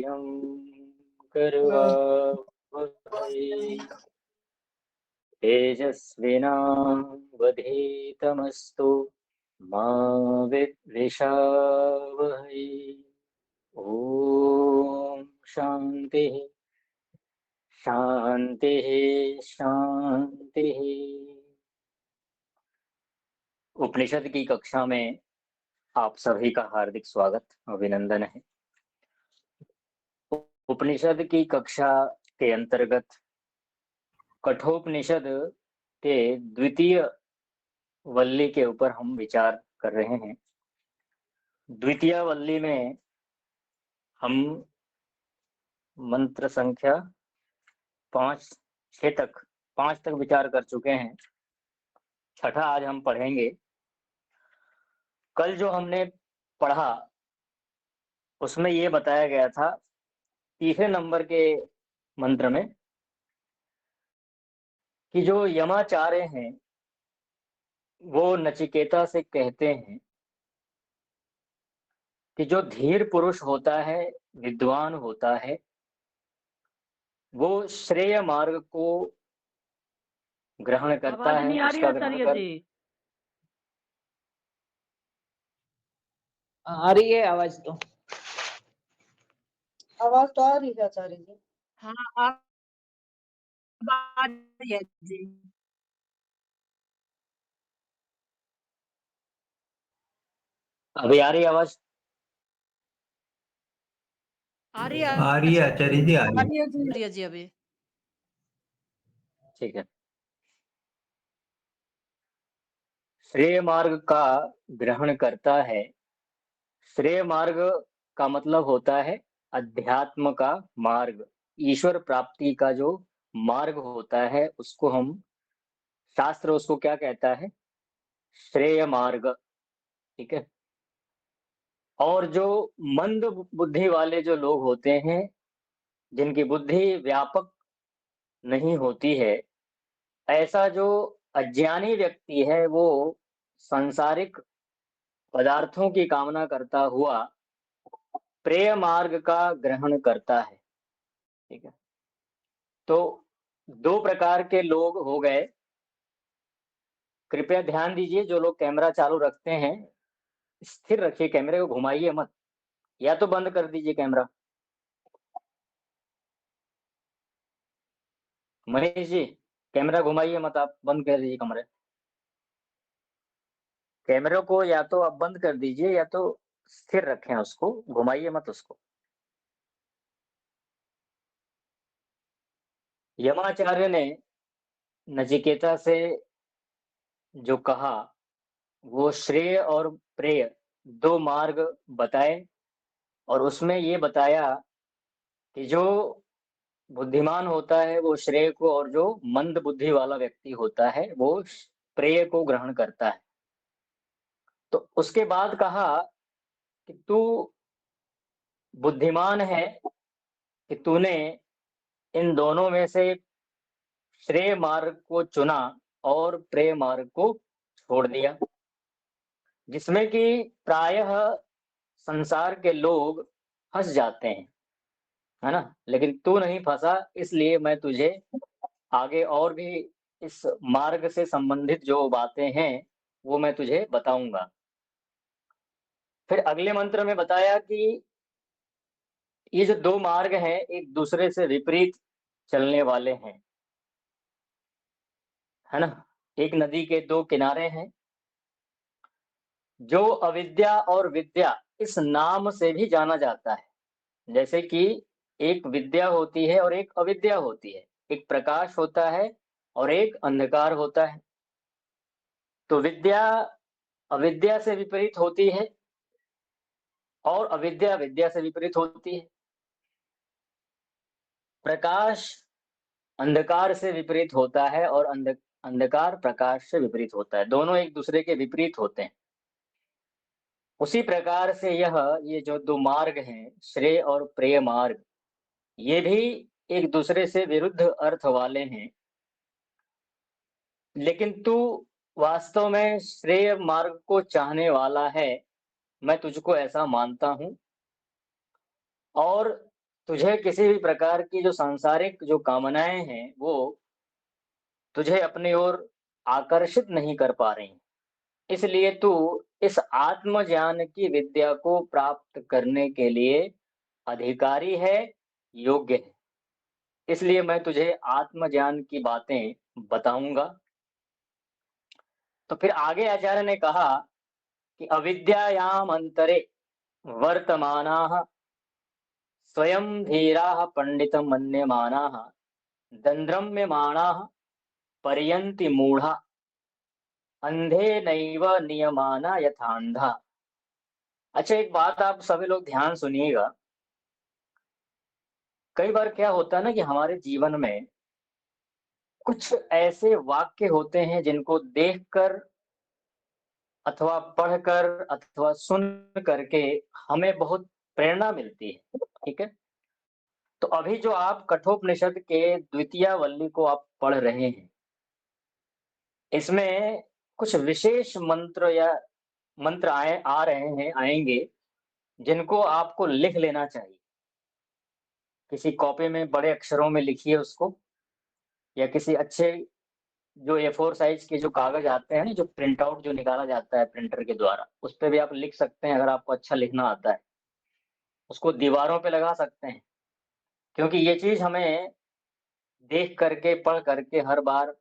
वरेण्यं कर्वावहै तेजस्विनावधीतमस्तु मा विद्विषावहै। ॐ शान्तिः शान्तिः शान्तिः। उपनिषद की कक्षा में आप सभी का हार्दिक स्वागत अभिनंदन है। उपनिषद की कक्षा के अंतर्गत कठोपनिषद के द्वितीय वल्ली के ऊपर हम विचार कर रहे हैं। द्वितीय वल्ली में हम मंत्र संख्या 5 तक विचार कर चुके हैं। छठा आज हम पढ़ेंगे। कल जो हमने पढ़ा उसमें ये बताया गया था तीसरे नंबर के मंत्र में कि जो यमाचार्य हैं वो नचिकेता से कहते हैं कि जो धीर पुरुष होता है, विद्वान होता है, वो श्रेय मार्ग को ग्रहण करता आवाज है। नहीं आ रही उसका ग्रहण आचार्य कर जी। आ रही है आवाज तो आ रही है आचार्य जी। हाँ आ रही है जी। अभी आ रही आवाज? आ रही है आचार्य जी, आ रही है। रही है जी अभी। ठीक है। श्रेय मार्ग का ग्रहण करता है। श्रेय मार्ग का मतलब होता है अध्यात्म का मार्ग, ईश्वर प्राप्ति का जो मार्ग होता है उसको हम शास्त्र उसको क्या कहता है? श्रेय मार्ग। ठीक है। और जो मंद बुद्धि वाले जो लोग होते हैं, जिनकी बुद्धि व्यापक नहीं होती है, ऐसा जो अज्ञानी व्यक्ति है वो सांसारिक पदार्थों की कामना करता हुआ प्रेय मार्ग का ग्रहण करता है। ठीक है। तो दो प्रकार के लोग हो गए। कृपया ध्यान दीजिए, जो लोग कैमरा चालू रखते हैं स्थिर रखिए, कैमरे को घुमाइए मत, या तो बंद कर दीजिए कैमरा। मनीष जी, कैमरा घुमाइए मत, आप बंद कर दीजिए कमरे कैमरे को, या तो आप बंद कर दीजिए या तो स्थिर रखें, उसको घुमाइए मत उसको। यमाचार्य ने नचिकेता से जो कहा वो श्रेय और प्रेय दो मार्ग बताए, और उसमें ये बताया कि जो बुद्धिमान होता है वो श्रेय को, और जो मंद बुद्धि वाला व्यक्ति होता है वो प्रेय को ग्रहण करता है। तो उसके बाद कहा कि तू बुद्धिमान है कि तूने इन दोनों में से श्रेय मार्ग को चुना और प्रेय मार्ग को छोड़ दिया, जिसमें कि प्रायः संसार के लोग फंस जाते हैं, है ना। लेकिन तू नहीं फंसा, इसलिए मैं तुझे आगे और भी इस मार्ग से संबंधित जो बातें हैं वो मैं तुझे बताऊंगा। फिर अगले मंत्र में बताया कि ये जो दो मार्ग हैं एक दूसरे से विपरीत चलने वाले हैं, है ना। एक नदी के दो किनारे हैं। जो अविद्या और विद्या इस नाम से भी जाना जाता है, जैसे कि एक विद्या होती है और एक अविद्या होती है, एक प्रकाश होता है और एक अंधकार होता है। तो विद्या अविद्या से विपरीत होती है और अविद्या विद्या से विपरीत होती है। प्रकाश अंधकार से विपरीत होता है और अंधकार प्रकाश से विपरीत होता है, दोनों एक दूसरे के विपरीत होते हैं। उसी प्रकार से ये जो दो मार्ग हैं, श्रेय और प्रेय मार्ग, ये भी एक दूसरे से विरुद्ध अर्थ वाले हैं। लेकिन तू वास्तव में श्रेय मार्ग को चाहने वाला है, मैं तुझको ऐसा मानता हूं, और तुझे किसी भी प्रकार की जो सांसारिक जो कामनाएं हैं वो तुझे अपनी ओर आकर्षित नहीं कर पा रही, इसलिए तू इस आत्मज्ञान की विद्या को प्राप्त करने के लिए अधिकारी है, योग्य है। इसलिए मैं तुझे आत्मज्ञान की बातें बताऊंगा। तो फिर आगे आचार्य ने कहा कि अविद्यायाम अंतरे वर्तमानाः स्वयं धीराः पंडितम मन्यमानाः दंद्रम्यमाणाः पर्यन्ति मूढ़ा अंधे नैव नियमाना यथांधा। अच्छा, एक बात आप सभी लोग ध्यान सुनिएगा। कई बार क्या होता है ना कि हमारे जीवन में कुछ ऐसे वाक्य होते हैं जिनको देखकर अथवा पढ़कर अथवा सुन करके हमें बहुत प्रेरणा मिलती है, ठीक है। तो अभी जो आप कठोपनिषद के द्वितीय वल्ली को आप पढ़ रहे हैं, इसमें कुछ विशेष मंत्र या मंत्र आ रहे हैं, आएंगे, जिनको आपको लिख लेना चाहिए। किसी कॉपी में बड़े अक्षरों में लिखिए उसको, या किसी अच्छे जो A4 साइज के जो कागज आते हैं ना, जो प्रिंट आउट जो निकाला जाता है प्रिंटर के द्वारा, उस पे भी आप लिख सकते हैं। अगर आपको अच्छा लिखना आता है, उसको दीवारों पे लगा सकते हैं, क्योंकि ये चीज हमें देख करके पढ़ करके हर बार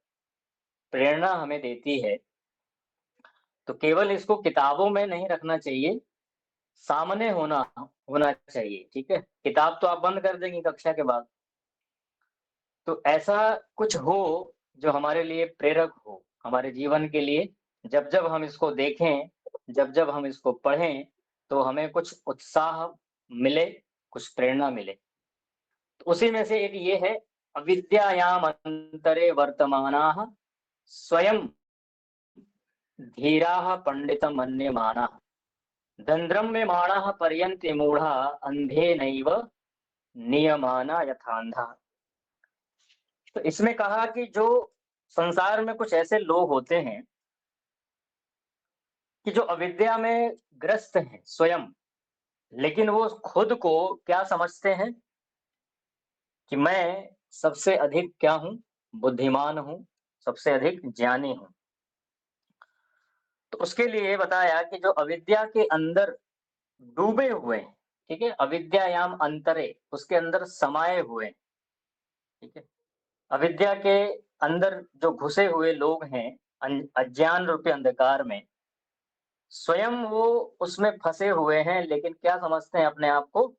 प्रेरणा हमें देती है। तो केवल इसको किताबों में नहीं रखना चाहिए, सामने होना होना चाहिए, ठीक है। किताब तो आप बंद कर देंगे कक्षा के बाद। तो ऐसा कुछ हो जो हमारे लिए प्रेरक हो, हमारे जीवन के लिए। जब जब हम इसको देखें, जब जब हम इसको पढ़ें, तो हमें कुछ उत्साह मिले, कुछ प्रेरणा मिले। तो उसी में से एक ये है, अविद्यायाम अंतरे वर्तमानाः स्वयं धीराः पंडितम मन्यमानाः दंद्रम्यमाणाः पर्यन्ति मूढ़ा अंधेनैव नियमाना यथांधा। तो इसमें कहा कि जो संसार में कुछ ऐसे लोग होते हैं कि जो अविद्या में ग्रस्त हैं स्वयं, लेकिन वो खुद को क्या समझते हैं कि मैं सबसे अधिक क्या हूं, बुद्धिमान हूं, सबसे अधिक ज्ञानी हूं। तो उसके लिए बताया कि जो अविद्या के अंदर डूबे हुए हैं, ठीक है, अविद्यायाम अंतरे, उसके अंदर समाये हुए हैं, ठीक है। अविद्या के अंदर जो घुसे हुए लोग हैं, अज्ञान रूपी अंधकार में, स्वयं वो उसमें फंसे हुए हैं, लेकिन क्या समझते हैं अपने आप को,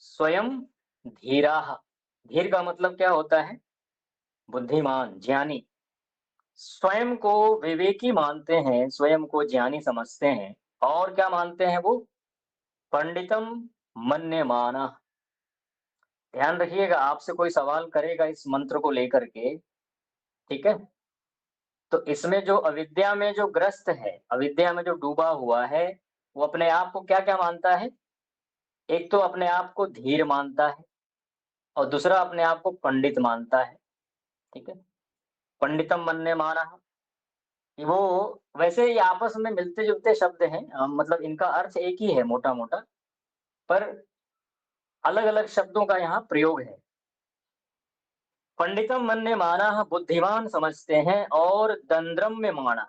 स्वयं धीराः। धीर का मतलब क्या होता है, बुद्धिमान, ज्ञानी। स्वयं को विवेकी मानते हैं, स्वयं को ज्ञानी समझते हैं। और क्या मानते हैं वो, पंडितम मन्यमाना। ध्यान रखिएगा, आपसे कोई सवाल करेगा इस मंत्र को लेकर के, ठीक है, तो इसमें जो अविद्या में जो ग्रस्त है, अविद्या में जो डूबा हुआ है, वो अपने आप को क्या क्या मानता है। एक तो अपने आप को धीर मानता है, और दूसरा अपने आप को पंडित मानता है, ठीक है। पंडितम मन्यमाना, वो वैसे ये आपस में मिलते जुलते शब्द हैं, मतलब इनका अर्थ एक ही है मोटा मोटा, पर अलग अलग शब्दों का यहाँ प्रयोग है। पंडितम मन्यमाना बुद्धिमान समझते हैं, और दंद्रम्य माना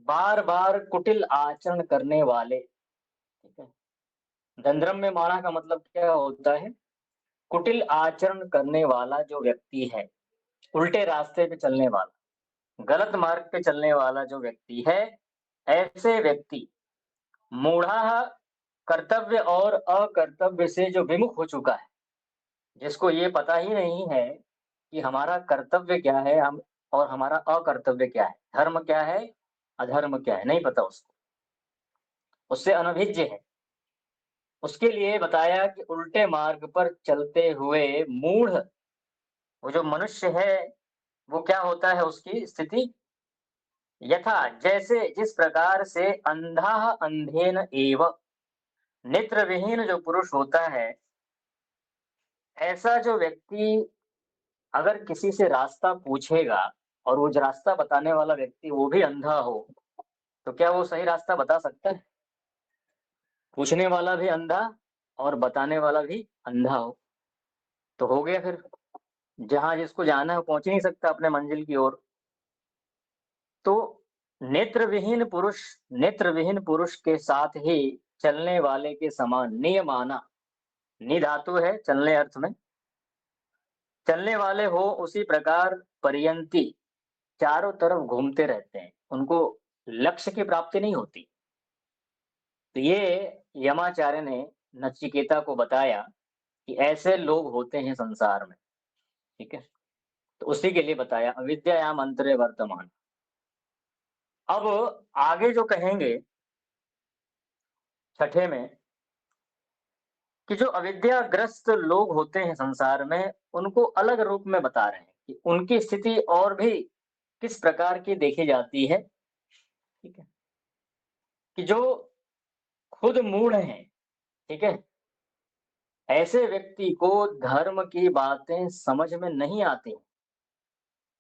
बार बार कुटिल आचरण करने वाले, ठीक है। दंद्रम्य माना का मतलब क्या होता है, कुटिल आचरण करने वाला जो व्यक्ति है, उल्टे रास्ते पे चलने वाला, गलत मार्ग पे चलने वाला जो व्यक्ति है, ऐसे व्यक्ति मूढ़ा, कर्तव्य और अकर्तव्य से जो विमुख हो चुका है, जिसको ये पता ही नहीं है कि हमारा कर्तव्य क्या है, हम और हमारा अकर्तव्य क्या है, धर्म क्या है, अधर्म क्या है, नहीं पता उसको, उससे अनभिज्ञ है। उसके लिए बताया कि उल्टे मार्ग पर चलते हुए मूढ़, वो जो मनुष्य है, वो क्या होता है उसकी स्थिति, यथा जैसे जिस प्रकार से अंधा अंधेन एव, नेत्र विहीन जो पुरुष होता है, ऐसा जो व्यक्ति अगर किसी से रास्ता पूछेगा, और वो जो रास्ता बताने वाला व्यक्ति वो भी अंधा हो, तो क्या वो सही रास्ता बता सकता है। पूछने वाला भी अंधा और बताने वाला भी अंधा हो, तो हो गया फिर। जहाँ जिसको जाना है वो पहुँच ही नहीं सकता अपने मंजिल की ओर। तो नेत्र विहीन पुरुष के साथ ही चलने वाले के समान नियमाना, नि धातु है चलने अर्थ में, चलने वाले हो उसी प्रकार पर्यंती चारों तरफ घूमते रहते हैं, उनको लक्ष्य की प्राप्ति नहीं होती। तो ये यमाचार्य ने नचिकेता को बताया कि ऐसे लोग होते हैं संसार में, ठीक है। तो उसी के लिए बताया अविद्यायाम अंतरे वर्तमान। अब आगे जो कहेंगे छठे में कि जो अविद्याग्रस्त लोग होते हैं संसार में, उनको अलग रूप में बता रहे हैं कि उनकी स्थिति और भी किस प्रकार की देखी जाती है, ठीक है, कि जो खुद मूढ़ हैं, ठीक है, ऐसे व्यक्ति को धर्म की बातें समझ में नहीं आती।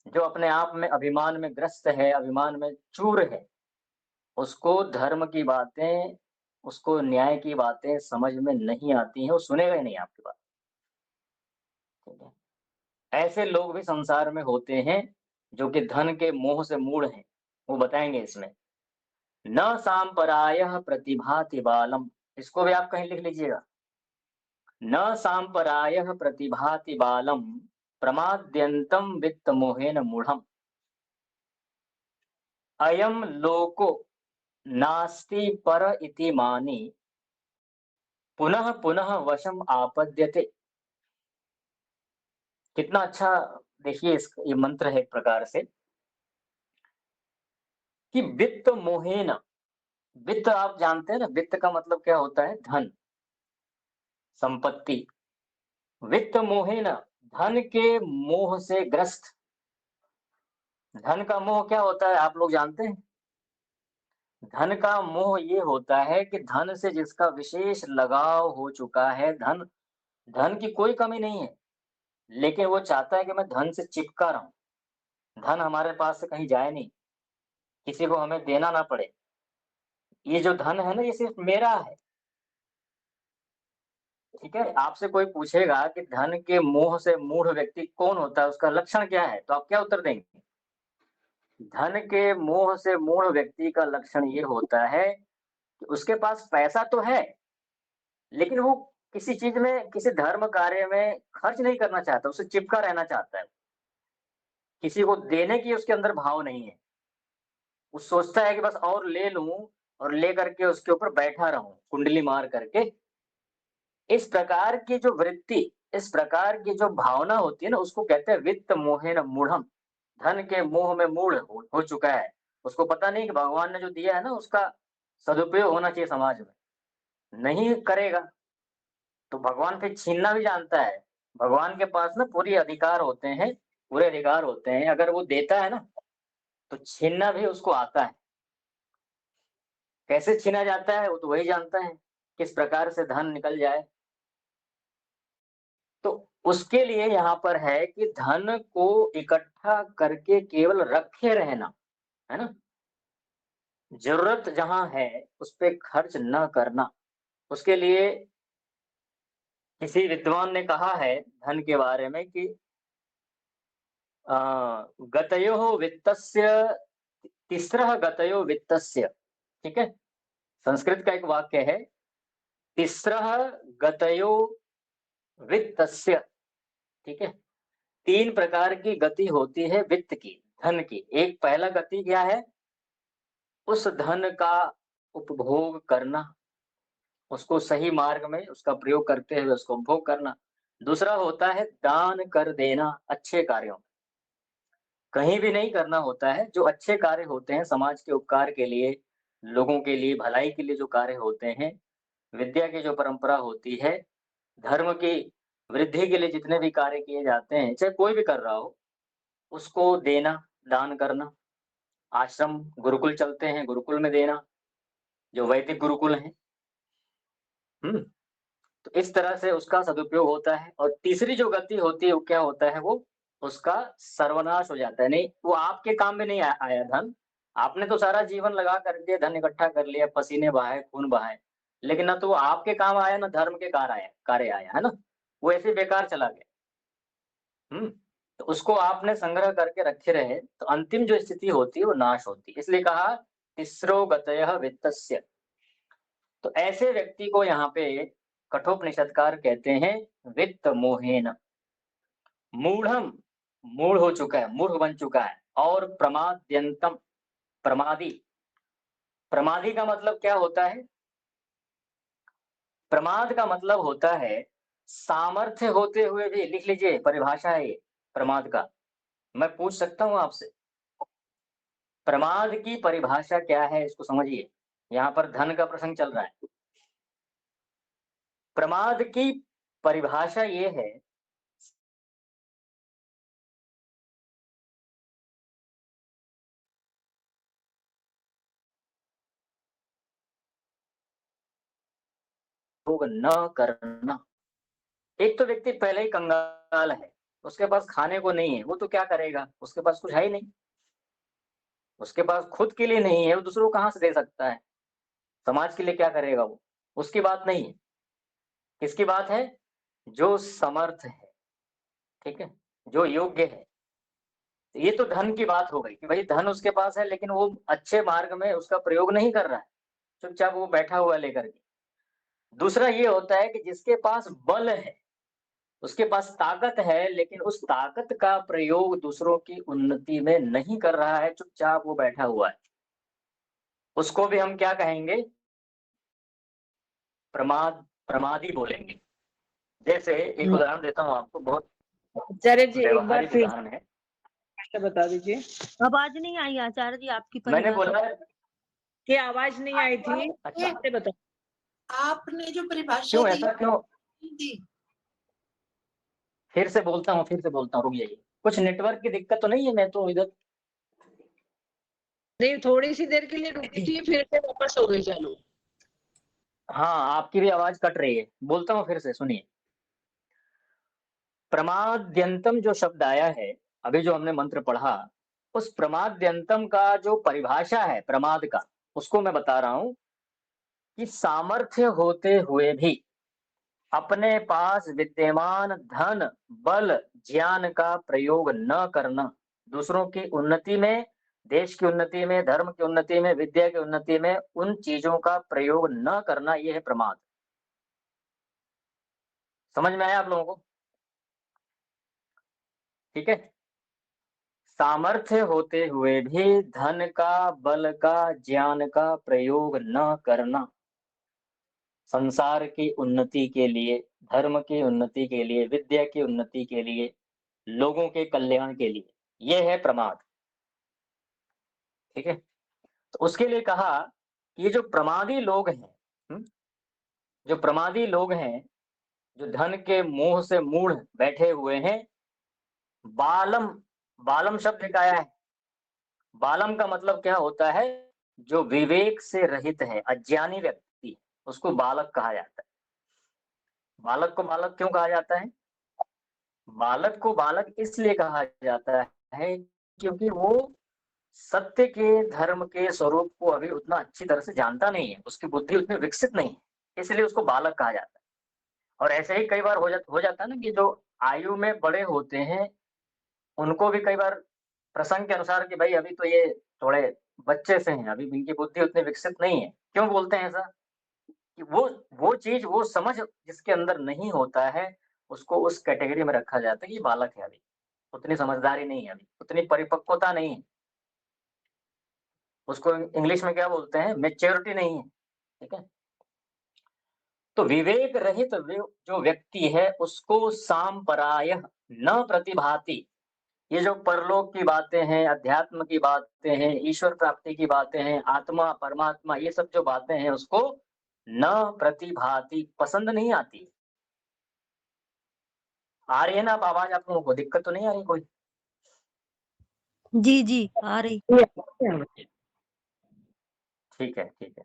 जो अपने आप में अभिमान में ग्रस्त है, अभिमान में चूर है, उसको धर्म की बातें, उसको न्याय की बातें समझ में नहीं आती हैं, वो सुनेगा ही नहीं आपकी बात, ठीक है। ऐसे लोग भी संसार में होते हैं जो कि धन के मोह से मूढ़ हैं, वो बताएंगे इसमें। न सांपरायः प्रतिभाति बालम, इसको भी आप कहीं लिख लीजिएगा। न सांपरायः प्रतिभाति बालम प्रमाद्यंतम वित्त मोहेन मूढ़म, अयम लोको नास्ति पर इति मानी पुनः पुनः वशम आपद्यते। कितना अच्छा, देखिए ये मंत्र है एक प्रकार से कि वित्त मोहेन, वित्त आप जानते हैं ना, वित्त का मतलब क्या होता है, धन, संपत्ति। वित्त मोहेन, धन के मोह से ग्रस्त। धन का मोह क्या होता है आप लोग जानते हैं? धन का मोह ये होता है कि धन से जिसका विशेष लगाव हो चुका है, धन, धन की कोई कमी नहीं है, लेकिन वो चाहता है कि मैं धन से चिपका रहूं, धन हमारे पास से कहीं जाए नहीं, किसी को हमें देना ना पड़े। ये जो धन है ना, ये सिर्फ मेरा है, ठीक है। आपसे कोई पूछेगा कि धन के मोह से मूढ़ व्यक्ति कौन होता है, उसका लक्षण क्या है, तो आप क्या उत्तर देंगे? धन के मोह से मूढ़ व्यक्ति का लक्षण ये होता है कि उसके पास पैसा तो है, लेकिन वो किसी चीज में, किसी धर्म कार्य में खर्च नहीं करना चाहता, उसे चिपका रहना चाहता है। किसी को देने की उसके अंदर भाव नहीं है। वो सोचता है कि बस और ले लूं और ले करके उसके ऊपर बैठा रहूं कुंडली मार करके। इस प्रकार की जो वृत्ति, इस प्रकार की जो भावना होती है ना, उसको कहते हैं वित्त मोहेन मूढ़म। धन के मोह में मूढ़ हो चुका है, उसको पता नहीं कि भगवान ने जो दिया है ना, उसका सदुपयोग होना चाहिए समाज में, नहीं करेगा तो भगवान फिर छीनना भी जानता है। भगवान के पास ना पूरे अधिकार होते हैं, पूरे अधिकार होते हैं, अगर वो देता है ना तो छीनना भी उसको आता है। कैसे छीना जाता है वो तो वही जानता है, किस प्रकार से धन निकल जाए। तो उसके लिए यहाँ पर है कि धन को इकट्ठा करके केवल रखे रहना, है ना, जरूरत जहां है उस पे खर्च न करना। उसके लिए किसी विद्वान ने कहा है धन के बारे में कि गतयोः वित्तस्य तिस्रः गतयो वित्तस्य, ठीक है। संस्कृत का एक वाक्य है, तिस्रः गतयो वित्तस्य, ठीक है। तीन प्रकार की गति होती है वित्त की, धन की। एक पहला गति क्या है, उस धन का उपभोग करना, उसको सही मार्ग में उसका प्रयोग करते हुए उसको उपभोग करना। दूसरा होता है दान कर देना, अच्छे कार्यों, कहीं भी नहीं करना होता है। जो अच्छे कार्य होते हैं समाज के उपकार के लिए, लोगों के लिए भलाई के लिए जो कार्य होते हैं, विद्या की जो परंपरा होती है, धर्म की वृद्धि के लिए जितने भी कार्य किए जाते हैं, चाहे कोई भी कर रहा हो, उसको देना, दान करना। आश्रम गुरुकुल चलते हैं, गुरुकुल में देना, जो वैदिक गुरुकुल हैं। तो इस तरह से उसका सदुपयोग होता है। और तीसरी जो गति होती है वो क्या होता है, वो उसका सर्वनाश हो जाता है। नहीं, वो आपके काम में नहीं आया धन, आपने तो सारा जीवन लगा करके धन इकट्ठा कर लिया, पसीने बहाए, खून बहाए, लेकिन ना तो वो आपके काम आया ना धर्म के कार्य आया, है ना? वो ऐसे बेकार चला गया। तो उसको आपने संग्रह करके रखे रहे तो अंतिम जो स्थिति होती है वो नाश होती है। इसलिए कहा तिस्रो गतयः वित्तस्य। तो ऐसे व्यक्ति को यहाँ पे कठोपनिषदकार कहते हैं वित्त मोहेन। मूढ़म, मूढ़ हो चुका है, मूढ़ बन चुका है। और प्रमाद्यंतम, प्रमादी। प्रमादी का मतलब क्या होता है? प्रमाद का मतलब होता है सामर्थ्य होते हुए भी, लिख लीजिए परिभाषा है ये प्रमाद का। मैं पूछ सकता हूं आपसे, प्रमाद की परिभाषा क्या है? इसको समझिए। यहाँ पर धन का प्रसंग चल रहा है। प्रमाद की परिभाषा ये है, भोग न करना। एक तो व्यक्ति पहले ही कंगाल है, उसके पास खाने को नहीं है, वो तो क्या करेगा? उसके पास कुछ है ही नहीं, उसके पास खुद के लिए नहीं है, वो दूसरों को कहां से दे सकता है? समाज के लिए क्या करेगा वो? उसकी बात नहीं है। किसकी बात है? जो समर्थ है, ठीक है, जो योग्य है। ये तो धन की बात हो गई कि भाई धन उसके पास है लेकिन वो अच्छे मार्ग में उसका प्रयोग नहीं कर रहा है, चुपचाप वो बैठा हुआ लेकर के। दूसरा ये होता है कि जिसके पास बल है, उसके पास ताकत है, लेकिन उस ताकत का प्रयोग दूसरों की उन्नति में नहीं कर रहा है, चुपचाप वो बैठा हुआ है। उसको भी हम क्या कहेंगे? प्रमादी बोलेंगे। जैसे एक उदाहरण देता हूँ आपको, बहुत आचार्य जी एक बार व्यवहारिक फिर उदाहरण है। बता दीजिए। आवाज नहीं आई आचार्य जी आपकी मैंने परिभाषा। बोला कि आवाज नहीं आई थी। अच्छा, से बताओ। आपने जो परिभाषा क्यों दी ऐसा क्यों? दी, फिर से बोलता हूँ, रुक जाइए। कुछ नेटवर्क की दिक्कत तो नहीं है? मैं तो इधर नहीं, थोड़ी सी देर के लिए रुकी थी, फिर से वापस हो गई चालू। हाँ, आपकी भी आवाज कट रही है। बोलता हूँ फिर से, सुनिए। प्रमाद्यंतम जो शब्द आया है, अभी जो हमने मंत्र पढ़ा, उस प्रमाद्यंतम का जो परिभाषा है प्रमाद का, उसको मैं बता रहा हूं कि सामर्थ्य होते हुए भी अपने पास विद्यमान धन, बल, ज्ञान का प्रयोग न करना, दूसरों की उन्नति में, देश की उन्नति में, धर्म की उन्नति में, विद्या की उन्नति में उन चीजों का प्रयोग न करना, यह है प्रमाद। समझ में आया आप लोगों को? ठीक है। सामर्थ्य होते हुए भी धन का, बल का, ज्ञान का प्रयोग न करना, संसार की उन्नति के लिए, धर्म की उन्नति के लिए, विद्या की उन्नति के लिए, लोगों के कल्याण के लिए, यह है प्रमाद। ठीक है। तो उसके लिए कहा कि ये जो प्रमादी लोग हैं, जो प्रमादी लोग हैं, जो धन के मोह से मूढ़ बैठे हुए हैं, बालम, बालम शब्द एक आया है। बालम का मतलब क्या होता है? जो विवेक से रहित है, अज्ञानी व्यक्ति, उसको बालक कहा जाता है। बालक को बालक क्यों कहा जाता है? बालक को बालक इसलिए कहा जाता है क्योंकि वो सत्य के, धर्म के स्वरूप को अभी उतना अच्छी तरह से जानता नहीं है, उसकी बुद्धि उतनी विकसित नहीं है, इसलिए उसको बालक कहा जाता है। और ऐसे ही कई बार हो जाता है ना कि जो आयु में बड़े होते हैं, उनको भी कई बार प्रसंग के अनुसार कि भाई अभी तो ये थोड़े बच्चे से हैं, अभी इनकी बुद्धि उतनी विकसित नहीं है। क्यों बोलते हैं ऐसा? कि वो चीज, वो समझ जिसके अंदर नहीं होता है, उसको उस कैटेगरी में रखा जाता है कि ये बालक है, अभी उतनी समझदारी नहीं है, अभी उतनी परिपक्वता नहीं है, उसको इंग्लिश में क्या बोलते हैं? मेच्योरिटी नहीं है। ठीक है। तो विवेक रहित जो व्यक्ति है, उसको सांपराय न प्रतिभाति, ये जो परलोक की बातें हैं, अध्यात्म की बातें हैं, ईश्वर प्राप्ति की बातें हैं, आत्मा, परमात्मा, ये सब जो बातें हैं, उसको न प्रतिभाति, पसंद नहीं आती। आ रही है ना आप आवाज? आप लोगों को दिक्कत तो नहीं आ रही कोई? जी जी आ रही। ठीक है, ठीक है।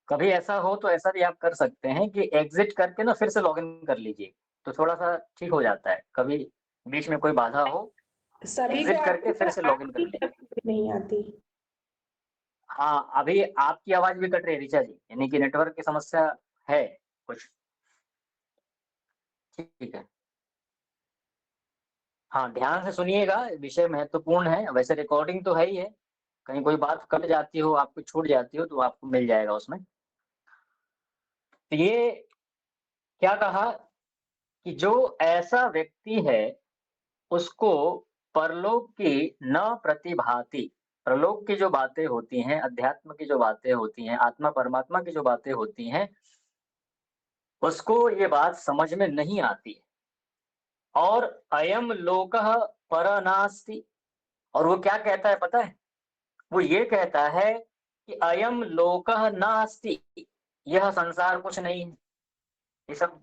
कभी ऐसा हो तो ऐसा भी आप कर सकते हैं कि एग्जिट करके ना फिर से लॉगिन कर लीजिए, तो थोड़ा सा ठीक हो जाता है। कभी बीच में कोई बाधा हो, सभी एग्जिट करके फिर से लॉगिन कर लीजिए। नहीं आती। हाँ, अभी आपकी आवाज भी कट रही है ऋचा जी, यानी कि नेटवर्क की समस्या है कुछ। ठीक है। हाँ, ध्यान से सुनिएगा, विषय महत्वपूर्ण है। वैसे रिकॉर्डिंग तो है ही है, कहीं कोई बात कट जाती हो, आपको छूट जाती हो, तो आपको मिल जाएगा उसमें। तो ये क्या कहा कि जो ऐसा व्यक्ति है, उसको परलोक की न प्रतिभाति, परलोक की जो बातें होती हैं, अध्यात्म की जो बातें होती हैं, आत्मा परमात्मा की जो बातें होती हैं, उसको ये बात समझ में नहीं आती है। और अयम लोकः पर नास्ति, और वो क्या कहता है पता है? वो ये कहता है कि अयम लोकः नास्ति, यह संसार कुछ नहीं है, ये सब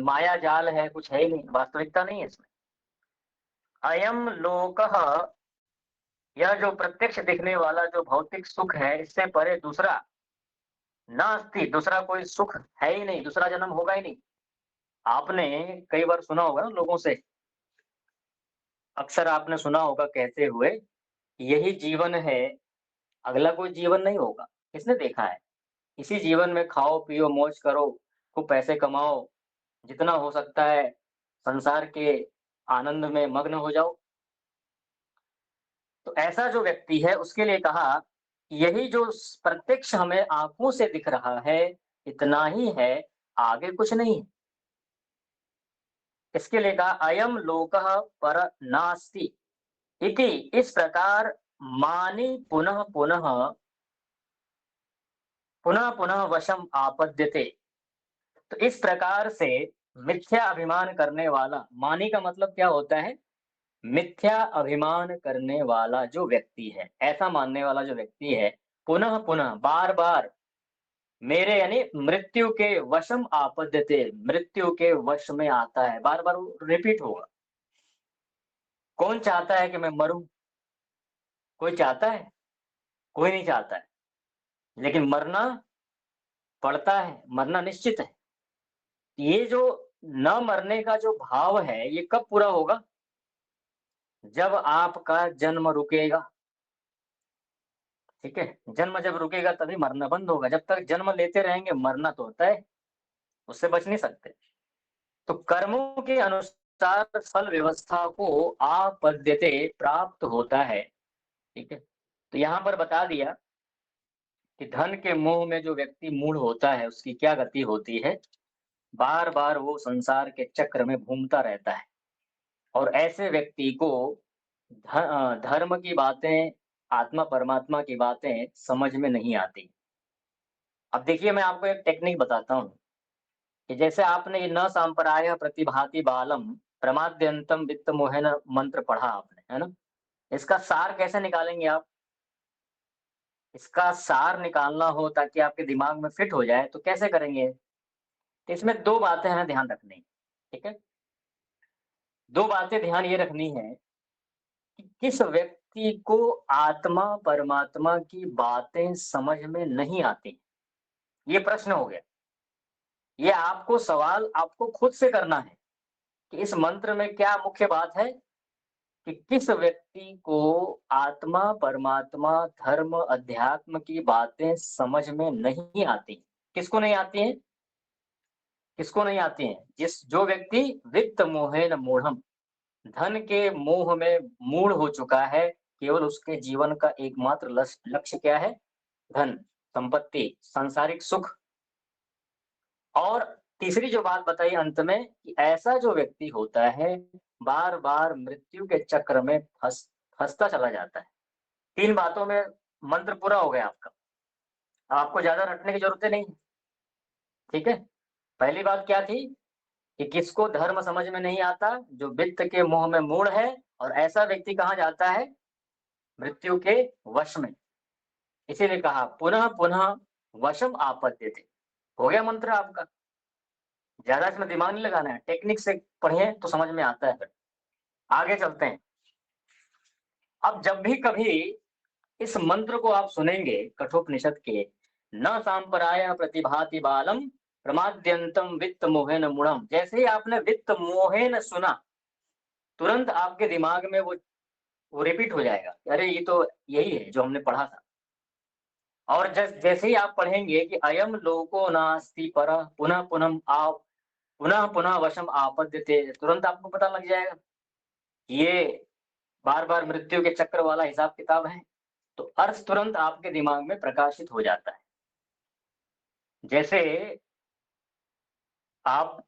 माया जाल है, कुछ है ही नहीं, वास्तविकता नहीं है इसमें। अयम लोकः, यह जो प्रत्यक्ष दिखने वाला जो भौतिक सुख है, इससे परे दूसरा नास्ति, दूसरा कोई सुख है ही नहीं, दूसरा जन्म होगा ही नहीं। आपने कई बार सुना होगा ना लोगों से, अक्सर आपने सुना होगा कहते हुए, यही जीवन है, अगला कोई जीवन नहीं होगा। किसने देखा है? इसी जीवन में खाओ पियो मौज करो, खूब पैसे कमाओ, जितना हो सकता है संसार के आनंद में मग्न हो जाओ। तो ऐसा जो व्यक्ति है, उसके लिए कहा यही जो प्रत्यक्ष हमें आंखों से दिख रहा है, इतना ही है, आगे कुछ नहीं है। इसके लिए कहा अयम लोकः पर नास्ति इति, इस प्रकार मानी पुनः पुनः पुनः पुनः वशम आपद्यते। तो इस प्रकार से मिथ्या अभिमान करने वाला, मानी का मतलब क्या होता है? मिथ्या अभिमान करने वाला जो व्यक्ति है, ऐसा मानने वाला जो व्यक्ति है, पुनः पुनः बार बार मेरे यानी मृत्यु के वशम आपद्यते, मृत्यु के वश में आता है, बार बार रिपीट होगा। कौन चाहता है कि मैं मरूं? कोई चाहता है? कोई नहीं चाहता है, लेकिन मरना पड़ता है, मरना निश्चित है। ये जो न मरने का जो भाव है, ये कब पूरा होगा? जब आपका जन्म रुकेगा। ठीक है, जन्म जब रुकेगा तभी मरना बंद होगा। जब तक जन्म लेते रहेंगे मरना तो होता है, उससे बच नहीं सकते। तो कर्मों के अनुसार फल व्यवस्था को आपद्यते, प्राप्त होता है। ठीक है, तो यहाँ पर बता दिया कि धन के मोह में जो व्यक्ति मूढ़ होता है, उसकी क्या गति होती है। बार बार वो संसार के चक्र में घूमता रहता है, और ऐसे व्यक्ति को धर्म की बातें, आत्मा परमात्मा की बातें समझ में नहीं आती। अब देखिए, मैं आपको एक टेक्निक बताता हूँ कि जैसे आपने ये न सांपरायः प्रतिभाति बालम प्रमाद्यंतम वित्त मोहेन मंत्र पढ़ा आपने, है ना? इसका सार कैसे निकालेंगे आप? इसका सार निकालना हो ताकि आपके दिमाग में फिट हो जाए, तो कैसे करेंगे? तो इसमें 2 बातें हमें ध्यान रखनी है, ठीक है? 2 बातें ध्यान ये रखनी है कि किस व्यक्ति को आत्मा परमात्मा की बातें समझ में नहीं आती। ये प्रश्न हो गया। ये आपको सवाल आपको खुद से करना है कि इस मंत्र में क्या मुख्य बात है, कि किस व्यक्ति को आत्मा परमात्मा धर्म अध्यात्म की बातें समझ में नहीं आती। किसको नहीं आती हैं? किसको नहीं आती हैं? जो व्यक्ति वित्त मोहेन मूढ़म, धन के मोह में मूढ़ हो चुका है, केवल उसके जीवन का एकमात्र लक्ष्य क्या है? धन, संपत्ति, सांसारिक सुख। और तीसरी जो बात बताई अंत में कि ऐसा जो व्यक्ति होता है, बार-बार मृत्यु के चक्र में फंसता चला जाता है। 3 बातों में मंत्र पूरा हो गया आपका। आपको ज़्यादा रटने की ज़रूरत नहीं है, ठीक है? पहली बात क्या थी कि किसको धर्म समझ में नहीं आता, जो वित्त के मोह में मूढ़ है, और ऐसा व्यक्ति कहाँ जाता है? मृत्यु के वश में। इसीलिए कहा पुनः-पुनः वशम आपद्यते। हो गया मंत्र आपका। ज़्यादा इसमें दिमाग नहीं लगाना है, टेक्निक से पढ़िए तो समझ में आता है फिर। आगे चलते हैं। अब जब भी कभी इस मंत्र को आप सुनेंगे कठोपनिषद के, न सांपरायः प्रतिभाति बालम प्रमाद्यंतम वित्त मोहेन मूढ़म, जैसे ही आपने वित्त मोहेन सुना, तुरंत आपके दिमाग में वो रिपीट हो जाएगा, अरे ये तो यही है जो हमने पढ़ा था। और जैसे ही आप पढ़ेंगे कि अयम लोको नास्ति परः पुनः पुनः आप पुनः पुनः वशम आपद्यते, तुरंत आपको पता लग जाएगा ये बार बार मृत्यु के चक्र वाला हिसाब किताब है। तो अर्थ तुरंत आपके दिमाग में प्रकाशित हो जाता है। जैसे आप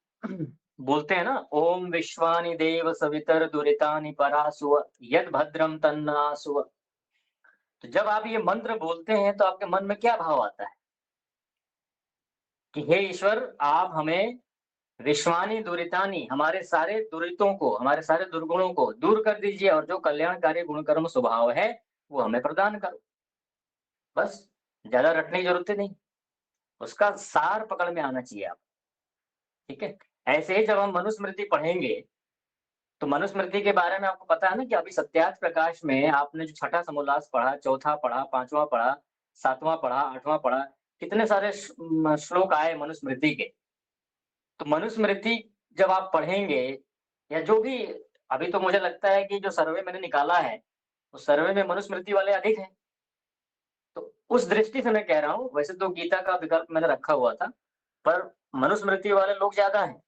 बोलते हैं ना, ओम विश्वानि देव सवितर दुरितानि परासुव यद भद्रम तन्नासुव। तो जब आप ये मंत्र बोलते हैं तो आपके मन में क्या भाव आता है कि हे ईश्वर, आप हमें विश्वानी दुरितानी, हमारे सारे दुरितों को, हमारे सारे दुर्गुणों को दूर कर दीजिए और जो कल्याणकारी गुणकर्म स्वभाव है वो हमें प्रदान करो। बस, ज्यादा रटने की जरूरत नहीं, उसका सार पकड़ में आना चाहिए आप। ठीक है। ऐसे ही जब हम मनुस्मृति पढ़ेंगे तो मनुस्मृति के बारे में आपको पता है ना कि अभी सत्यार्थ प्रकाश में आपने जो छठा समोल्लास पढ़ा, चौथा पढ़ा, पांचवा पढ़ा, सातवां पढ़ा, आठवां पढ़ा, कितने सारे श्लोक आए मनुस्मृति के। तो मनुस्मृति जब आप पढ़ेंगे या जो भी, अभी तो मुझे लगता है कि जो सर्वे मैंने निकाला है उस सर्वे में मनुस्मृति वाले अधिक हैं। तो उस दृष्टि से मैं कह रहा हूँ, वैसे तो गीता का विकल्प मैंने रखा हुआ था, पर मनुस्मृति वाले लोग ज्यादा हैं।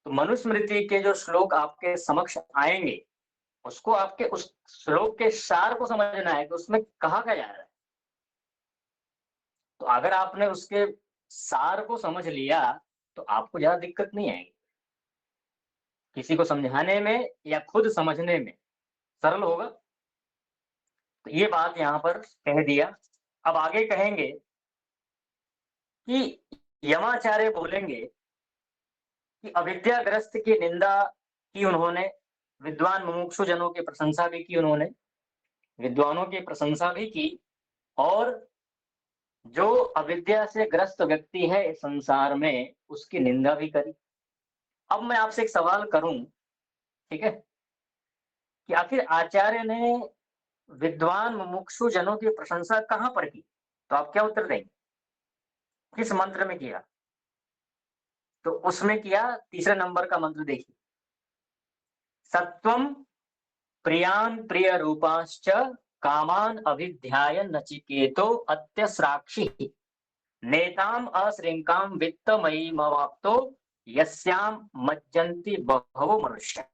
तो मनुस्मृति के जो श्लोक आपके समक्ष आएंगे, उसको आपके उस श्लोक के सार को समझना है कि उसमें कहा क्या जा रहा है। तो अगर आपने उसके सार को समझ लिया तो आपको ज्यादा दिक्कत नहीं आएगी, किसी को समझाने में या खुद समझने में सरल होगा। तो ये बात यहाँ पर कह दिया। अब आगे कहेंगे कि यमाचार्य बोलेंगे कि अविद्याग्रस्त की निंदा की उन्होंने, विद्वान मुमुक्षु जनों की प्रशंसा भी की उन्होंने, विद्वानों की प्रशंसा भी की, और जो अविद्या से ग्रस्त व्यक्ति है इस संसार में उसकी निंदा भी करी। अब मैं आपसे एक सवाल करूं, ठीक है, कि आखिर आचार्य ने विद्वान मुमुक्षु जनों की प्रशंसा कहां पर की? तो आप क्या उत्तर देंगे? किस मंत्र में किया? तो उसमें किया, तीसरे नंबर का मंत्र देखिए, सत्वम प्रियान प्रिय रूपांश्च कामान अभिध्याय नचिकेतो अत्यस्राक्षी नेताम अश्रृंकाम वित्तमयी मवाप्तो यस्याम मज्जन्ति बहवो मनुष्य।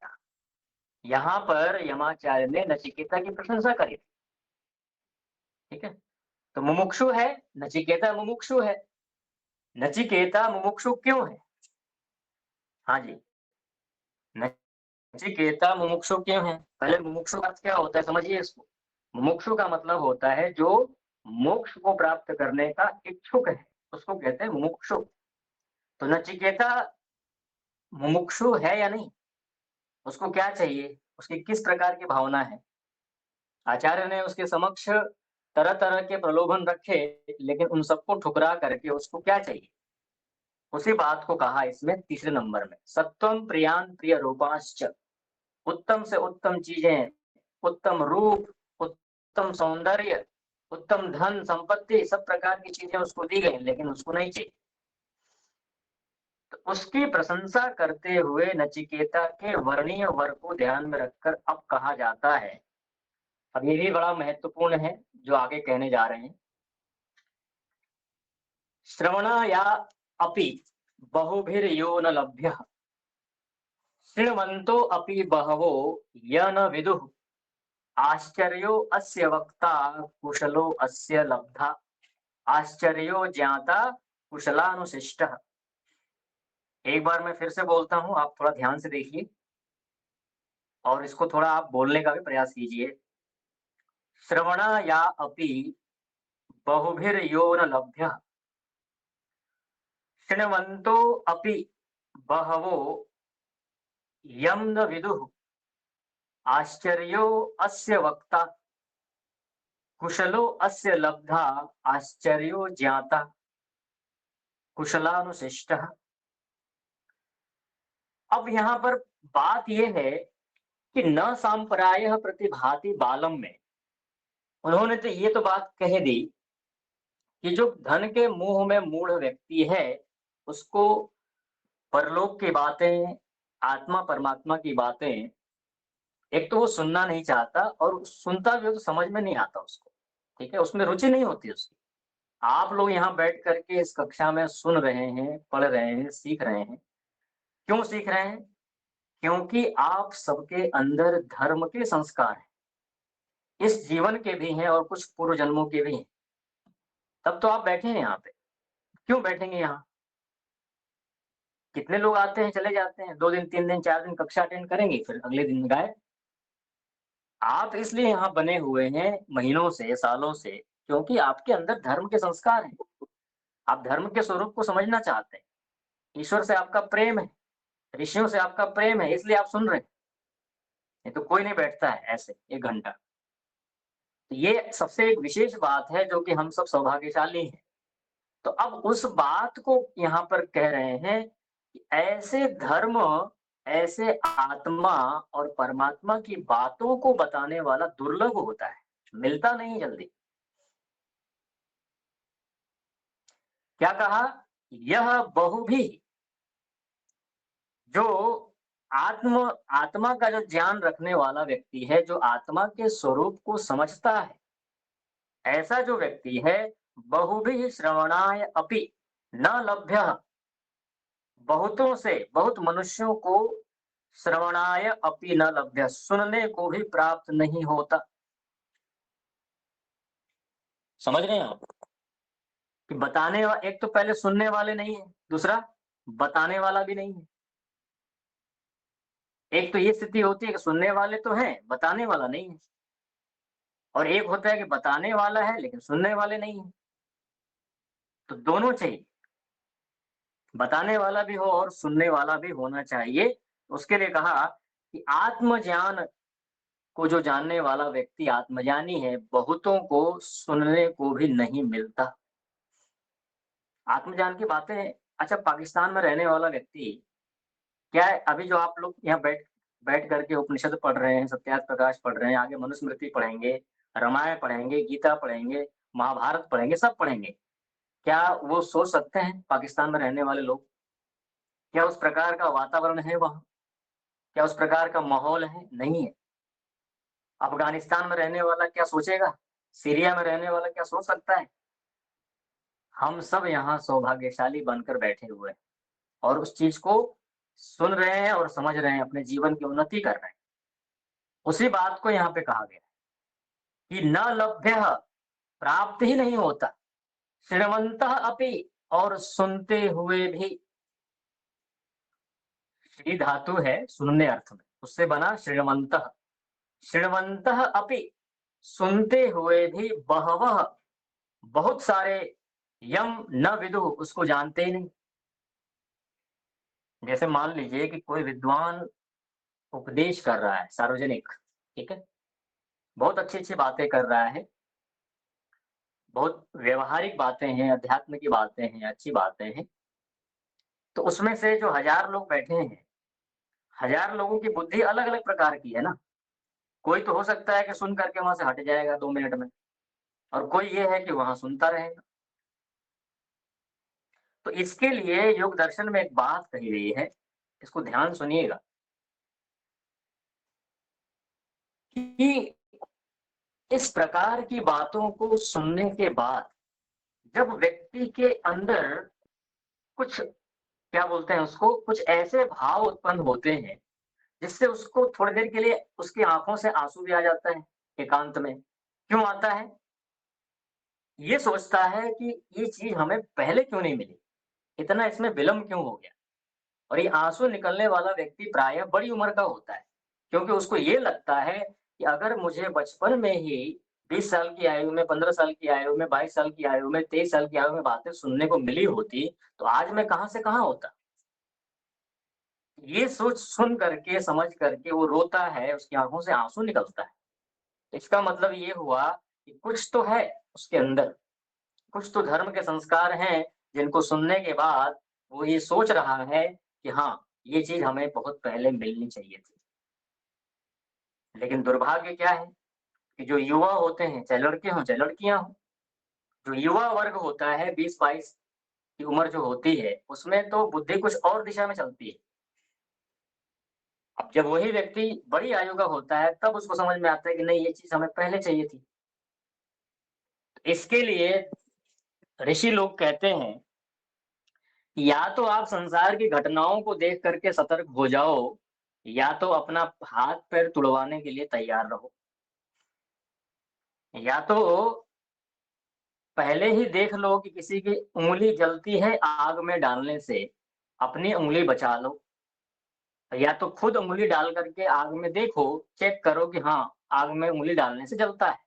यहाँ पर यमाचार्य ने नचिकेता की प्रशंसा करी। ठीक है। तो मुमुक्षु है, नचिकेता मुमुक्षु है। नचिकेता मुमुक्षु क्यों है? हाँ जी, नचिकेता मुमुक्षु क्यों है? पहले मुमुक्षु का अर्थ क्या होता है समझिए इसको। मुमुक्षु का मतलब होता है जो मोक्ष को प्राप्त करने का इच्छुक है, उसको कहते हैं मुमुक्षु। तो नचिकेता मुमुक्षु है या नहीं? उसको क्या चाहिए? उसकी किस प्रकार की भावना है? आचार्य ने उसके समक्ष तरह तरह के प्रलोभन रखे, लेकिन उन सबको ठुकरा करके उसको क्या चाहिए? उसी बात को कहा इसमें तीसरे नंबर में, सत्वम प्रियान प्रिय रूपांश्च, उत्तम से उत्तम चीजें, उत्तम रूप, उत्तम सौंदर्य, उत्तम धन संपत्ति, सब प्रकार की चीजें उसको दी गई, लेकिन उसको नहीं चाहिए। तो उसकी प्रशंसा करते हुए नचिकेता के वर्णीय वर्ग को ध्यान में रखकर अब कहा जाता है, अब ये भी बड़ा महत्वपूर्ण है जो आगे कहने जा रहे हैं, श्रवणा या अपि बहुभिर्यो न लभ्यः शृण्वन्तो अपि बहवो य न विदुः आश्चर्यो अस्य वक्ता कुशलो अस्य लब्धा आश्चर्यो ज्ञाता कुशलानुशिष्टः। एक बार मैं फिर से बोलता हूं, आप थोड़ा ध्यान से देखिए और इसको थोड़ा आप बोलने का भी प्रयास कीजिए। श्रवणा या अपि बहुभिर्यो न लभ्यः शृण्वन्तो अपि बहवो यम न विदुः आश्चर्यो अस्य वक्ता कुशलो अस्य लब्धा आश्चर्यो ज्ञाता कुशलानुशिष्टः। अब यहाँ पर बात यह है कि न सांप्रायः प्रतिभाति बालम में उन्होंने तो ये तो बात कह दी कि जो धन के मोह में मूढ़ व्यक्ति है उसको परलोक की बातें, आत्मा परमात्मा की बातें, एक तो वो सुनना नहीं चाहता और सुनता भी हो तो समझ में नहीं आता उसको। ठीक है, उसमें रुचि नहीं होती उसकी। आप लोग यहाँ बैठ करके इस कक्षा में सुन रहे हैं, पढ़ रहे हैं, सीख रहे हैं। क्यों सीख रहे हैं? क्योंकि आप सबके अंदर धर्म के संस्कार हैं। इस जीवन के भी हैं और कुछ पूर्व जन्मों के भी हैं। तब तो आप बैठे हैं यहाँ पे। क्यों बैठेंगे यहाँ? कितने लोग आते हैं, चले जाते हैं, 2 दिन, 3 दिन, 4 दिन कक्षा अटेंड करेंगे, फिर अगले दिन गायब। आप इसलिए यहाँ बने हुए हैं महीनों से, सालों से, क्योंकि आपके अंदर धर्म के संस्कार हैं। आप धर्म के स्वरूप को समझना चाहते हैं। ईश्वर से आपका प्रेम है, ऋषियों से आपका प्रेम है, इसलिए आप सुन रहे हैं। नहीं तो कोई नहीं बैठता है ऐसे 1 घंटा। तो ये सबसे एक विशेष बात है जो कि हम सब सौभाग्यशाली हैं। तो अब उस बात को यहाँ पर कह रहे हैं कि ऐसे धर्म, ऐसे आत्मा और परमात्मा की बातों को बताने वाला दुर्लभ होता है, मिलता नहीं जल्दी। क्या कहा? यह बहुभी, जो आत्मा का जो ज्ञान रखने वाला व्यक्ति है, जो आत्मा के स्वरूप को समझता है, ऐसा जो व्यक्ति है, बहुभिः श्रवणाय अपि न लभ्यः, बहुतों से, बहुत मनुष्यों को श्रवणाय अपि न लभ्य, सुनने को भी प्राप्त नहीं होता। समझ रहे हैं आप कि एक तो पहले सुनने वाले नहीं है, दूसरा बताने वाला भी नहीं है। एक तो ये स्थिति होती है कि सुनने वाले तो हैं, बताने वाला नहीं है, और एक होता है कि बताने वाला है लेकिन सुनने वाले नहीं है। तो दोनों चाहिए, बताने वाला भी हो और सुनने वाला भी होना चाहिए। उसके लिए कहा कि आत्मज्ञान को जो जानने वाला व्यक्ति आत्मज्ञानी है, बहुतों को सुनने को भी नहीं मिलता। आत्मज्ञान की बातें, अच्छा पाकिस्तान में रहने वाला व्यक्ति, क्या है अभी जो आप लोग यहाँ बैठ बैठ करके उपनिषद पढ़ रहे हैं, सत्यार्थ प्रकाश पढ़ रहे हैं, आगे मनुस्मृति पढ़ेंगे, रामायण पढ़ेंगे, गीता पढ़ेंगे, महाभारत पढ़ेंगे, सब पढ़ेंगे। क्या वो सोच सकते हैं पाकिस्तान में रहने वाले लोग? क्या उस प्रकार का वातावरण है वहाँ? क्या उस प्रकार का माहौल है? नहीं है। अफगानिस्तान में रहने वाला क्या सोचेगा? सीरिया में रहने वाला क्या सोच सकता है? हम सब यहाँ सौभाग्यशाली बनकर बैठे हुए हैं और उस चीज को सुन रहे हैं और समझ रहे हैं, अपने जीवन की उन्नति कर रहे हैं। उसी बात को यहाँ पे कहा गया कि न लभ्य, प्राप्त ही नहीं होता, श्रवन्तः अपि, और सुनते हुए भी। श्री धातु है सुनने अर्थ में, उससे बना श्रृण्वन्तः। श्रृण्वन्तः अपि, सुनते हुए भी, बहवः, बहुत सारे, यम न विदुः, उसको जानते ही नहीं। जैसे मान लीजिए कि कोई विद्वान उपदेश कर रहा है सार्वजनिक, ठीक है, बहुत अच्छी-अच्छी बातें कर रहा है, बहुत व्यवहारिक बातें हैं, अध्यात्म की बातें हैं, अच्छी बातें हैं। तो उसमें से जो 1000 लोग बैठे हैं, 1000 लोगों की बुद्धि अलग-अलग प्रकार की है ना। कोई तो हो सकता है कि सुन करके वहाँ से हट जाएगा 2 मिनट में, और कोई ये है कि वहाँ सुनता रहेगा। तो इसके लिए योग दर्शन में एक बात कही गई है, इसको ध्यान सुनिएगा कि इस प्रकार की बातों को सुनने के बाद जब व्यक्ति के अंदर कुछ, क्या बोलते हैं उसको, कुछ ऐसे भाव उत्पन्न होते हैं जिससे उसको थोड़ी देर के लिए उसकी आंखों से आंसू भी आ जाता है एकांत में। क्यों आता है? ये सोचता है कि ये चीज हमें पहले क्यों नहीं मिली, इतना इसमें विलम्ब क्यों हो गया। और ये आंसू निकलने वाला व्यक्ति प्रायः बड़ी उम्र का होता है, क्योंकि उसको ये लगता है कि अगर मुझे बचपन में ही 20 साल की आयु में, 15 साल की आयु में, 22 साल की आयु में, 23 साल की आयु में बातें सुनने को मिली होती, तो आज मैं कहाँ से कहाँ होता। ये सोच सुन करके, समझ करके वो रोता है, उसकी आंखों से आंसू निकलता है। इसका मतलब ये हुआ कि कुछ तो है उसके अंदर, कुछ तो धर्म के संस्कार हैं जिनको सुनने के बाद वो ये सोच रहा है कि हाँ, ये चीज हमें बहुत पहले मिलनी चाहिए थी। लेकिन दुर्भाग्य क्या है कि जो युवा होते हैं, चाहे लड़के हों चाहे लड़कियां हों, जो युवा वर्ग होता है 20-22 की उम्र जो होती है, उसमें तो बुद्धि कुछ और दिशा में चलती है। अब जब वही व्यक्ति बड़ी आयु का होता है, तब उसको समझ में आता है कि नहीं, ये चीज हमें पहले चाहिए थी। इसके लिए ऋषि लोग कहते हैं, या तो आप संसार की घटनाओं को देख करके सतर्क हो जाओ, या तो अपना हाथ पैर तुड़वाने के लिए तैयार रहो। या तो पहले ही देख लो कि किसी की उँगली जलती है आग में डालने से, अपनी उँगली बचा लो। या तो खुद उँगली डाल करके आग में देखो, चेक करो कि हाँ, आग में उँगली डालने से जलता है।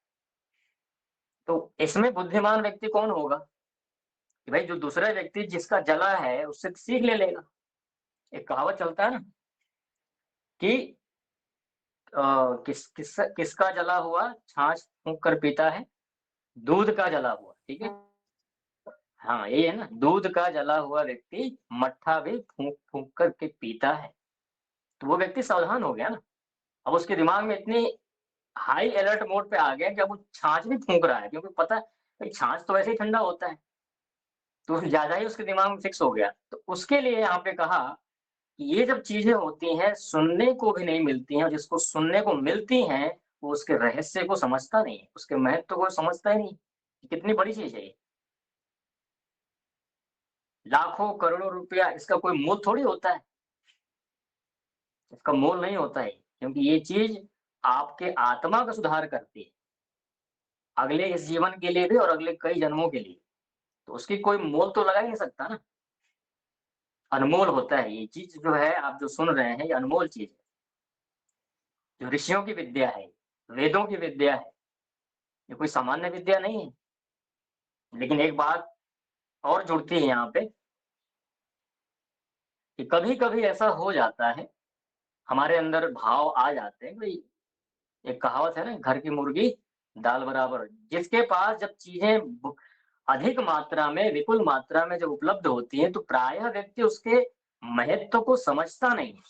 तो इसमें बुद्धिमान व्यक्ति कौन होगा? कि भाई जो दूसरा व्यक्ति जिसका जला है, उससे सीख ले लेगा। एक कहावत चलता है ना कि किसका जला हुआ छाछ फूँक कर पीता है, दूध का जला हुआ, ठीक है? हाँ, यही है ना, दूध का जला हुआ व्यक्ति मट्ठा भी फूँक-फूँक करके पीता है। तो वो व्यक्ति सावधान हो गया ना। अब उसके दिमाग में इतनी हाई अलर्ट मोड पे आ गया कि अब वो छाछ भी फूँक रहा है, क्योंकि पता है भाई छाछ तो वैसे ही ठंडा होता है, तो ज़्यादा ही उसके दिमाग में फिक्स हो गया। तो उसके लिए यहाँ पे कहा कि ये जब चीज़ें होती हैं, सुनने को भी नहीं मिलती हैं, और जिसको सुनने को मिलती हैं, वो उसके रहस्य को समझता नहीं है, उसके महत्व को समझता ही नहीं, कि कितनी बड़ी चीज़ है ये। लाखों करोड़ों रुपया इसका कोई मोल थोड़ी होता है, इसका मोल नहीं होता है, क्योंकि ये चीज़ आपके आत्मा का सुधार करती है, अगले इस जीवन के लिए भी और अगले कई जन्मों के लिए। तो उसकी कोई मोल तो लगा ही नहीं सकता ना, अनमोल होता है ये चीज़ जो है, आप जो सुन रहे हैं, ये अनमोल चीज़ है। जो ऋषियों की विद्या है, वेदों की विद्या है, ये कोई सामान्य विद्या नहीं है। लेकिन एक बात और जुड़ती है यहाँ पे, कि कभी-कभी ऐसा हो जाता है, हमारे अंदर भाव आ जाते हैं, भई एक कहावत है ना, घर की मुर्गी दाल बराबर। जिसके पास जब चीज़ें ब अधिक मात्रा में, विपुल मात्रा में जब उपलब्ध होती हैं, तो प्रायः व्यक्ति उसके महत्व को समझता नहीं है।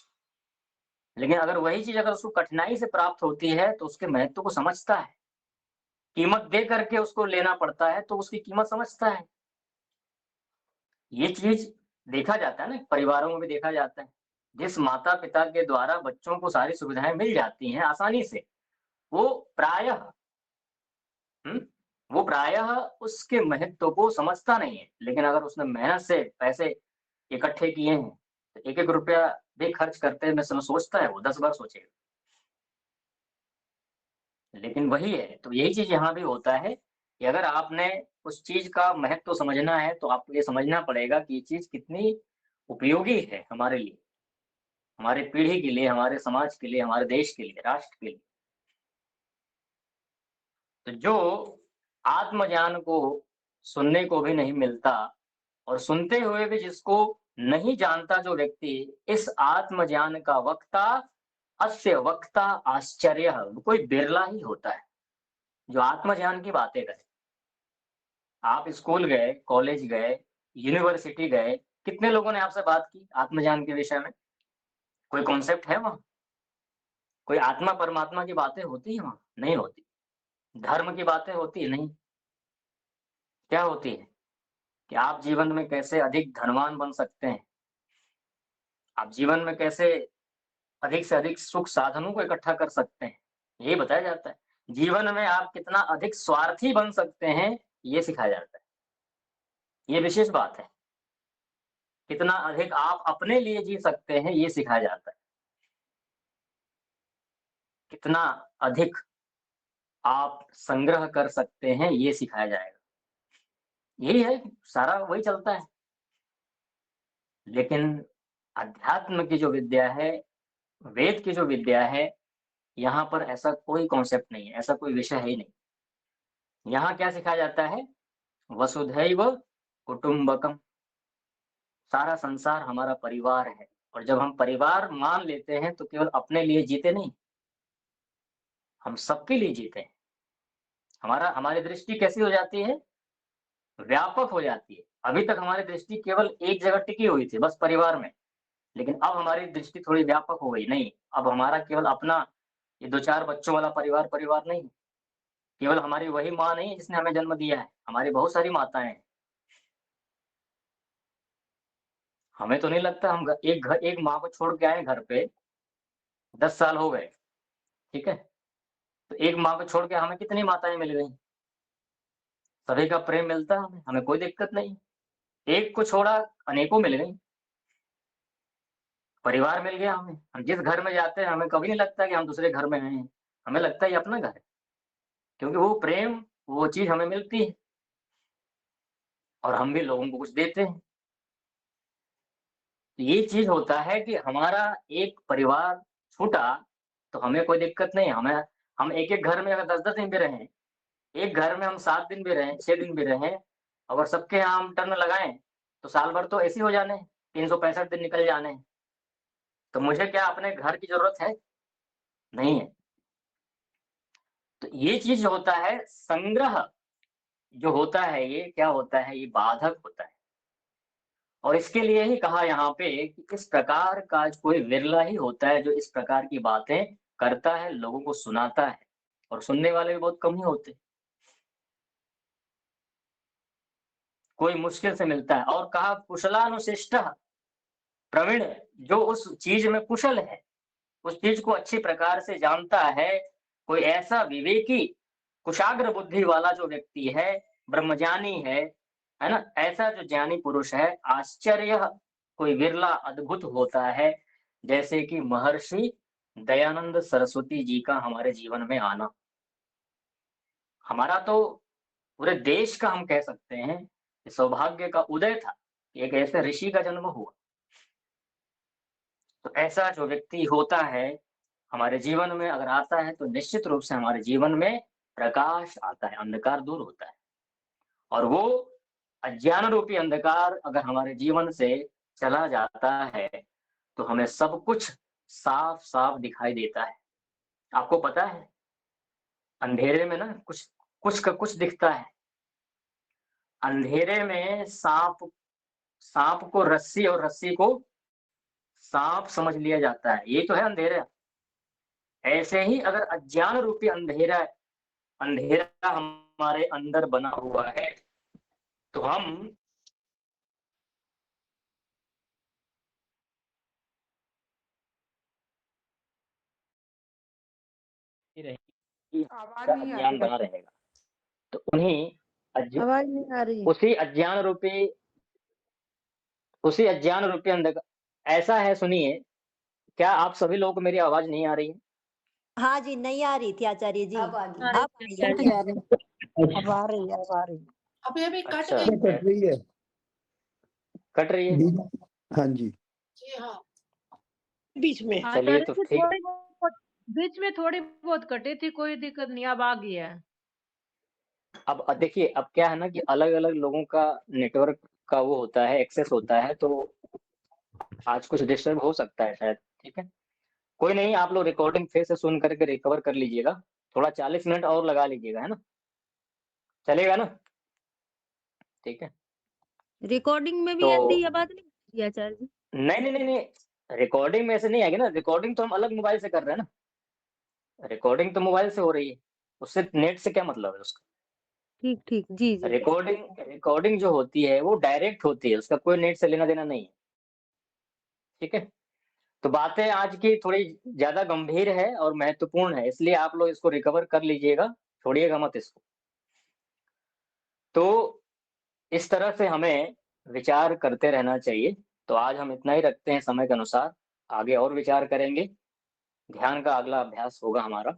लेकिन अगर वही चीज़ अगर उसको कठिनाई से प्राप्त होती है, तो उसके महत्व को समझता है। कीमत दे करके उसको लेना पड़ता है, तो उसकी कीमत समझता है। ये चीज़ देखा जाता है ना, परिवारों में भी देखा जाता है। जिस माता-पिता के द्वारा बच्चों को सारी सुविधाएँ मिल जाती हैं आसानी से, वो प्रायः हुँ, वो प्रायः उसके महत्व को समझता नहीं है। लेकिन अगर उसने मेहनत से पैसे इकट्ठे किए हैं, तो एक-एक रुपया भी खर्च करते में समय सोचता है वो, 10 बार सोचेगा। लेकिन वही है, तो यही चीज़ यहाँ भी होता है कि अगर आपने उस चीज़ का महत्व समझना है, तो आपको ये समझना पड़ेगा कि ये चीज़ कितनी उपयोगी है हमारे लिए, हमारी पीढ़ी के लिए, हमारे समाज के लिए, हमारे देश के लिए, राष्ट्र के लिए। तो जो आत्मज्ञान को सुनने को भी नहीं मिलता, और सुनते हुए भी जिसको नहीं जानता जो व्यक्ति, इस आत्मज्ञान का वक्ता, अस्य वक्ता आश्चर्यः, कोई बिरला ही होता है, जो आत्मज्ञान की बातें करे। आप स्कूल गए, कॉलेज गए, यूनिवर्सिटी गए, कितने लोगों ने आपसे बात की आत्मज्ञान के विषय में? कोई कॉन्सेप्ट है वहाँ? कोई आत्मा परमात्मा की बातें होती हैं वहाँ? नहीं होती। धर्म की बातें होती है? नहीं। क्या होती है? कि आप जीवन में कैसे अधिक धनवान बन सकते हैं, आप जीवन में कैसे अधिक से अधिक सुख साधनों को इकट्ठा कर सकते हैं, यही बताया जाता है। जीवन में आप कितना अधिक स्वार्थी बन सकते हैं, ये सिखाया जाता है। ये विशेष बात है। कितना अधिक आप अपने लिए जी सकते हैं, ये सिखाया जाता है। कितना अधिक आप संग्रह कर सकते हैं, ये सिखाया जाएगा। यही है, सारा वही चलता है। लेकिन अध्यात्म की जो विद्या है, वेद की जो विद्या है, यहाँ पर ऐसा कोई कॉन्सेप्ट नहीं है, ऐसा कोई विषय है ही नहीं। यहाँ क्या सिखाया जाता है? वसुधैव कुटुम्बकम, सारा संसार हमारा परिवार है। और जब हम परिवार मान लेते हैं, तो केवल अपने लिए जीते नहीं, हम सबके लिए जीते हैं। हमारी दृष्टि कैसी हो जाती है? व्यापक हो जाती है। अभी तक हमारी दृष्टि केवल एक जगह टिकी हुई थी, बस परिवार में। लेकिन अब हमारी दृष्टि थोड़ी व्यापक हो गई। नहीं, अब हमारा केवल अपना ये 2-4 बच्चों वाला परिवार, परिवार नहीं। केवल हमारी वही माँ नहीं है जिसने हमें जन्म दिया है, हमारी बहुत सारी माताएँ हैं। हमें तो नहीं लगता हम एक माँ को छोड़ के आए घर पे, 10 साल हो गए, ठीक है? तो एक माँ को छोड़ के हमें कितनी माताएँ मिल गई? सभी का प्रेम मिलता है हमें, हमें कोई दिक्कत नहीं। एक को छोड़ा अनेकों मिल गई, परिवार मिल गया हमें। हम जिस घर में जाते हैं हमें कभी नहीं लगता कि हम दूसरे घर में हैं, हमें लगता है ये अपना घर है, क्योंकि वो प्रेम, वो चीज़ हमें मिलती है और हम भी लोगों को कुछ देते हैं। ये चीज़ होता है कि हमारा एक परिवार छूटा तो हमें कोई दिक्कत नहीं, हम एक-एक घर में अगर 10-10 दिन भी रहें, एक घर में हम 7 दिन भी रहें, 6 दिन भी रहें, अगर सबके यहाँ हम टर्न लगाएँ, तो साल भर तो ऐसे ही हो जाने, 365 दिन निकल जाने। तो मुझे क्या अपने घर की ज़रूरत है? नहीं है। तो ये चीज़ जो होता है, संग्रह जो होता है, ये क्या होता है? ये बाधक होता है। और इसके लिए ही कहा यहाँ पे कि इस प्रकार का कोई विरला ही होता है जो इस प्रकार की बातें करता है, लोगों को सुनाता है, और सुनने वाले भी बहुत कम ही होते हैं। कोई मुश्किल से मिलता है। और कहा कुशलानुशिष्टः प्रवीण, जो उस चीज़ में कुशल है, उस चीज़ को अच्छी प्रकार से जानता है, कोई ऐसा विवेकी, कुशाग्र बुद्धि वाला जो व्यक्ति है, ब्रह्मज्ञानी है ना? ऐसा जो ज्ञानी पुरुष है, आश्चर्य कोई विरला अद्भुत होता है, जैसे कि महर्षि दयानंद सरस्वती जी का हमारे जीवन में आना। हमारा तो पूरे देश का हम कह सकते हैं कि सौभाग्य का उदय था, कि एक ऐसे ऋषि का जन्म हुआ। तो ऐसा जो व्यक्ति होता है, हमारे जीवन में अगर आता है, तो निश्चित रूप से हमारे जीवन में प्रकाश आता है, अंधकार दूर होता है। और वो अज्ञान रूपी अंधकार अगर हमारे जीवन से चला जाता है, तो हमें सब कुछ साफ-साफ दिखाई देता है। आपको पता है, अंधेरे में ना कुछ कुछ का कुछ दिखता है। अंधेरे में साँप साँप को रस्सी और रस्सी को साँप समझ लिया जाता है, ये तो है अंधेरा। ऐसे ही अगर अज्ञान रूपी अंधेरा अंधेरा हमारे अंदर बना हुआ है, तो हम रहेंगे, आवाज नहीं आ अज्ञान रही बना रहेगा। तो उन्हीं अज्ञ आवाज नहीं आ रही। उसी अज्ञान रूपी ऐसा है, सुनिए, क्या आप सभी लोगों को मेरी आवाज़ नहीं आ रही है? हाँ जी, नहीं आ रही थी आचार्य जी। अब आ गई। अब आई आचार्य जी। अब आ रही, अब आ रही। अभी कट अच्छा, गई। कट रही है। कट रही है? हाँ जी। जी हाँ, बीच में। चलिए तो ठीक। थोड़ी बहुत बीच में थोड़ी बहुत कटी थी, कोई दिक्कत नहीं, अब आ गई है। अब देखिए, अब क्या है ना कि अलग-अलग लोगों का नेटवर्क का वो होता है, एक्सेस होता है, तो आज कुछ डिस्टर्ब हो सकता है शायद, ठीक है? कोई नहीं, आप लोग रिकॉर्डिंग फिर से सुन करके रिकवर कर लीजिएगा। थोड़ा 40 मिनट और लगा लीजिएगा, है ना? चलेगा ना? ठीक है। रिकॉर्डिंग में भी तो ऐसी आवाज नहीं आती आचार्य जी। नहीं, रिकॉर्डिंग में ऐसे नहीं आएगी ना, रिकॉर्डिंग तो हम अलग मोबाइल से कर रहे हैं ना। रिकॉर्डिंग तो मोबाइल से हो रही है, उससे नेट से क्या मतलब है उसका? ठीक ठीक, जी जी। रिकॉर्डिंग जो होती है वो डायरेक्ट होती है, उसका कोई नेट से लेना-देना नहीं है, ठीक है? तो बातें आज की थोड़ी ज़्यादा गंभीर है और महत्वपूर्ण है, इसलिए आप लोग इसको रिकवर कर लीजिएगा, छोड़िएगा मत इसको। तो इस तरह से हमें विचार करते रहना चाहिए। तो आज हम इतना ही रखते हैं समय के अनुसार, आगे और विचार करेंगे। ध्यान का अगला अभ्यास होगा हमारा।